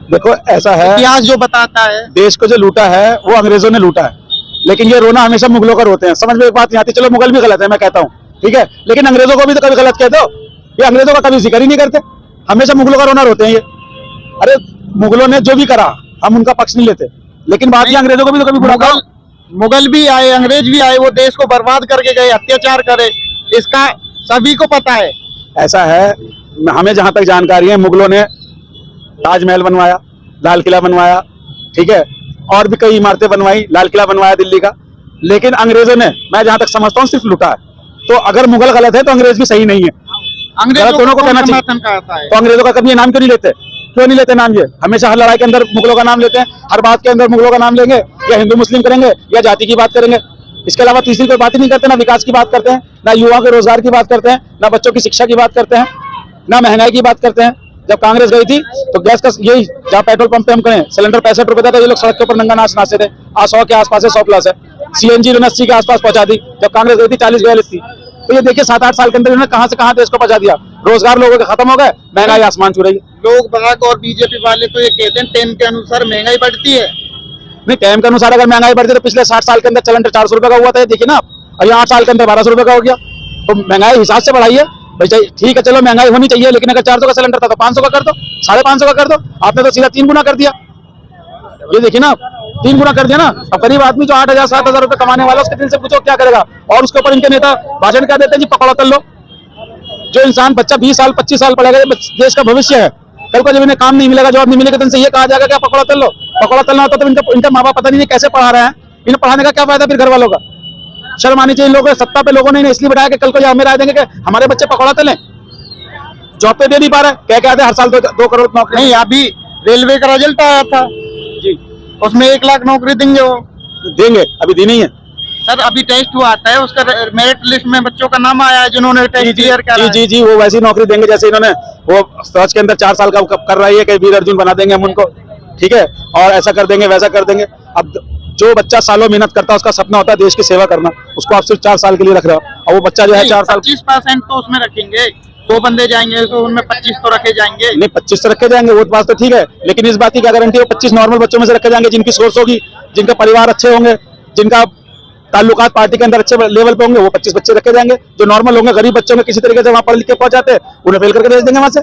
देखो ऐसा है, इतिहास जो बताता है। देश को जो लूटा है वो अंग्रेजों ने लूटा है, लेकिन ये रोना हमेशा मुगलों का रोते हैं। समझ में एक बात नहीं आती, चलो मुगल भी गलत है मैं कहता हूँ, ठीक है, लेकिन अंग्रेजों को भी तो कभी गलत कहते हो। ये अंग्रेजों का कभी जिक्र ही नहीं करते, हमेशा मुगलों का रोना रोते हैं ये। अरे मुगलों ने जो भी करा हम उनका पक्ष नहीं लेते, लेकिन बात ये अंग्रेजों को भी तो कभी बुरा कहा। मुगल भी आए, अंग्रेज भी आए, वो देश को बर्बाद करके गए, अत्याचार करे, इसका सभी को पता है। ऐसा है, हमें जहां तक जानकारी है, मुगलों ने ताजमहल बनवाया, लाल किला बनवाया, ठीक है, और भी कई इमारतें बनवाई, लाल किला बनवाया दिल्ली का, लेकिन अंग्रेजों ने, मैं जहां तक समझता हूँ, सिर्फ लूटा है। तो अगर मुगल गलत है तो अंग्रेज भी सही नहीं है, अंग्रेजों दोनों को कहना चाहिए। तो अंग्रेजों का कभी ये नाम क्यों नहीं लेते, क्यों नहीं लेते नाम? ये हमेशा हर लड़ाई के अंदर मुगलों का नाम लेते हैं, हर बात के अंदर मुगलों का नाम लेंगे, या हिंदू मुस्लिम करेंगे या जाति की बात करेंगे, इसके अलावा तीसरी कोई बात ही नहीं करते। ना विकास की बात करते हैं, ना युवाओं के रोजगार की बात करते हैं, ना बच्चों की शिक्षा की बात करते हैं, ना महंगाई की बात करते हैं। जब कांग्रेस गई थी तो गैस का यही, जहाँ पेट्रोल पंप पे हम करें सिलेंडर 65 रुपए था, ये लोग सड़क के ऊपर नंगा नाच नाचते थे। आज 100 के आसपास है, 100+ है। सीएनजी 80 के आसपास पहुंचा दी, जब कांग्रेस गई थी 40-42 थी। तो ये देखिए 7-8 साल के अंदर इन्होंने कहां से कहां देश को पहुंचा दिया। रोजगार लोगों के खत्म हो गए, महंगाई आसमान छू रही है। लोग बाग और बीजेपी वाले तो ये कहते हैं टेम के अनुसार महंगाई बढ़ती है। नहीं, टाइम के अनुसार अगर महंगाई बढ़ती तो पिछले 60 साल के अंदर सिलेंडर 400 रुपए का हुआ था, देखिए ना, और ये 8 साल के अंदर 1200 रुपए का हो गया। तो महंगाई हिसाब से बढ़ाई है भाई, ठीक है, चलो महंगाई होनी चाहिए, लेकिन अगर 400 का सिलेंडर था तो 500 का कर दो, 550 का कर दो। आपने तो सीधा 3 गुना कर दिया। ये देखिए ना, 3 गुना कर दिया ना। अब गरीब आदमी जो 8,000-7,000 रुपए कमाने वाला, उसके दिल से पूछो क्या करेगा। और उसके ऊपर इनके नेता भाषण क्या देते हैं जी, पकौड़ा तल लो। जो इंसान बच्चा 20 साल 25 साल पढ़ेगा, देश का भविष्य है, कल को जब इन्हें काम नहीं मिलेगा, जॉब नहीं मिलेगा, तो इनसे ये कहा जाएगा क्या पकौड़ा तल लो। पकौड़ा तलना होता तो इनका माँ बाप पता नहीं कैसे पढ़ा रहे हैं, इन्हें पढ़ाने का क्या फायदा फिर घर वालों का। शर्म आनी चाहिए। लोग सत्ता पे लोगों ने इन्हें इसलिए बैठाया कि कल को ये हमें राय देंगे कि हमारे बच्चे पकौड़ा तलें। जॉब पे दे नहीं पा रहे, क्या कहते हैं हर साल 2 करोड़ नौकरी। नहीं, अभी रेलवे का रिजल्ट आया था जी, उसमें 1 लाख नौकरी देंगे, वो देंगे, अभी दी नहीं है सर। अभी टेस्ट हुआ आता है, उसका मेरिट लिस्ट में बच्चों का नाम आया है जिन्होंने टेस्ट क्लियर करा। जी, वो वैसी नौकरी देंगे जैसे इन्होंने वो फौज के अंदर 4 साल का कर रही है कि वीर अर्जुन बना देंगे हम उनको, ठीक है, और ऐसा कर देंगे वैसा कर देंगे। अब जो बच्चा सालों मेहनत करता है, उसका सपना होता है देश की सेवा करना, उसको आप सिर्फ 4 साल के लिए रख रहे हो, और वो बच्चा जो है 4 साल 25% तो उसमें रखेंगे। 2 बंदे जाएंगे तो उनमें 25 तो रखे जाएंगे। नहीं, 25 तो रखे जाएंगे, वो बात तो ठीक है, लेकिन इस बात की क्या गारंटी है 25 नॉर्मल बच्चों में से रखे जाएंगे, जिनकी सोर्स होगी, जिनका परिवार अच्छे होंगे, जिनका ताल्लुकात पार्टी के अंदर अच्छे लेवल पे होंगे, वो 25 बच्चे रखे जाएंगे। जो नॉर्मल होंगे, गरीब बच्चों में किसी तरीके से वहां पढ़ लिख के पहुंच जाते हैं, उन्हें फेल करके भेज देंगे वहां से।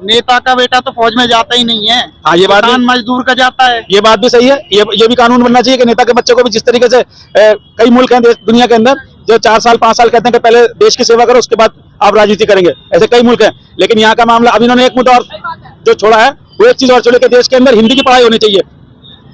नेता का बेटा तो फौज में जाता ही नहीं है। हाँ, ये बात मजदूर का जाता है। ये बात भी सही है। ये भी कानून बनना चाहिए कि नेता के बच्चे को भी, जिस तरीके से कई मुल्क हैं दुनिया के अंदर जो 4 साल 5 साल कहते हैं कि पहले देश की सेवा करो, उसके बाद आप राजनीति करेंगे, ऐसे कई मुल्क हैं। लेकिन यहाँ का मामला, अभी इन्होंने एक मुद्दा और जो छोड़ा है, वो एक चीज और छोड़ी कि देश के अंदर हिंदी की पढ़ाई होनी चाहिए।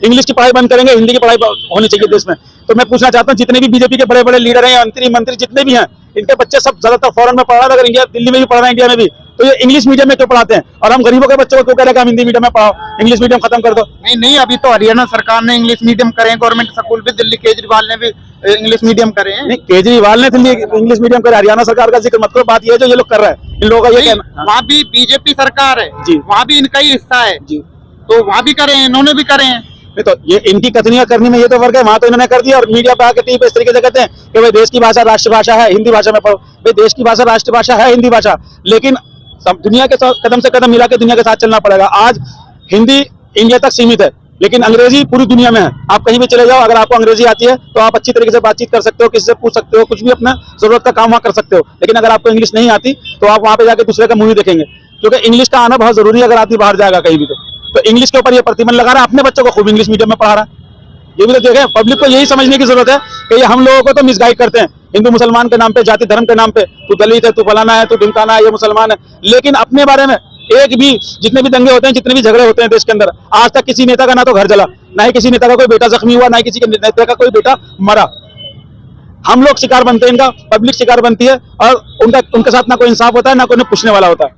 इंग्लिश की पढ़ाई बंद करेंगे, हिंदी की पढ़ाई होनी चाहिए देश में। तो मैं पूछना चाहता हूँ, जितने भी बीजेपी के बड़े बड़े लीडर हैं, मंत्री जितने भी हैं, इनके बच्चे सब ज्यादातर फॉरेन में पढ़ रहे हैं, अगर इंडिया दिल्ली में भी पढ़ रहे हैं, इंडिया में भी, तो ये इंग्लिश मीडियम में क्यों पढ़ाते हैं? और हम गरीबों के बच्चों को क्यों कह रहे हैं कि हम हिंदी मीडियम में पढ़ाओ, इंग्लिश मीडियम खत्म कर दो? नहीं, अभी तो हरियाणा सरकार ने इंग्लिश मीडियम करे हैं, गवर्नमेंट स्कूल भी। दिल्ली केजरीवाल ने भी इंग्लिश मीडियम करे हैं। नहीं, केजरीवाल ने दिल्ली इंग्लिश मीडियम करे, हरियाणा सरकार का जिक्र मत करो। बात ये है जो ये लोग कर रहे हैं, इन लोगों का ये कहना। वहाँ भी बीजेपी सरकार है जी, वहाँ भी इनका ही हिस्सा है जी, तो वहाँ भी करे हैं, इन्होंने भी करे हैं। तो ये इनकी कथनियां करने में ये तो फर्क है। वहां तो इन्होंने कर दिया, और मीडिया पे आके टीवी पे इस तरीके से कहते हैं कि भाई देश की भाषा राष्ट्रभाषा है, हिंदी भाषा में पढ़ो। भाई देश की भाषा राष्ट्रभाषा है हिंदी भाषा, लेकिन दुनिया के साथ कदम से कदम मिला के दुनिया के साथ चलना पड़ेगा। आज हिंदी इंडिया तक सीमित है, लेकिन अंग्रेजी पूरी दुनिया में है। आप कहीं भी चले जाओ, अगर आपको अंग्रेजी आती है तो आप अच्छी तरीके से बातचीत कर सकते हो, किसी से पूछ सकते हो, कुछ भी अपना जरूरत का काम वहाँ कर सकते हो। लेकिन अगर आपको इंग्लिश नहीं आती तो आप वहाँ पे जाके दूसरे का मूवी देखेंगे, क्योंकि इंग्लिश का आना बहुत जरूरी है। अगर आदमी बाहर जाएगा कहीं भी तो इंग्लिश के ऊपर ये प्रतिबंध लगा रहा है, अपने बच्चों को खूब इंग्लिश मीडियम में पढ़ा रहा है। ये भी तो देखें, पब्लिक को यही समझने की जरूरत है कि ये हम लोगों को तो मिसगाइड करते हैं हिंदू मुसलमान के नाम पे, जाति धर्म के नाम पे, तू दलित है, तू फलाना है, तू ढिमकाना है, ये मुसलमान है। लेकिन अपने बारे में एक भी, जितने भी दंगे होते हैं, जितने भी झगड़े होते हैं देश के अंदर, आज तक किसी नेता का ना तो घर जला, ना ही किसी नेता का कोई बेटा जख्मी हुआ, ना ही किसी के नेता का कोई बेटा मरा। हम लोग शिकार बनते हैं इनका, पब्लिक शिकार बनती है, और उनके साथ ना कोई इंसाफ होता है, ना कोई पूछने वाला होता है।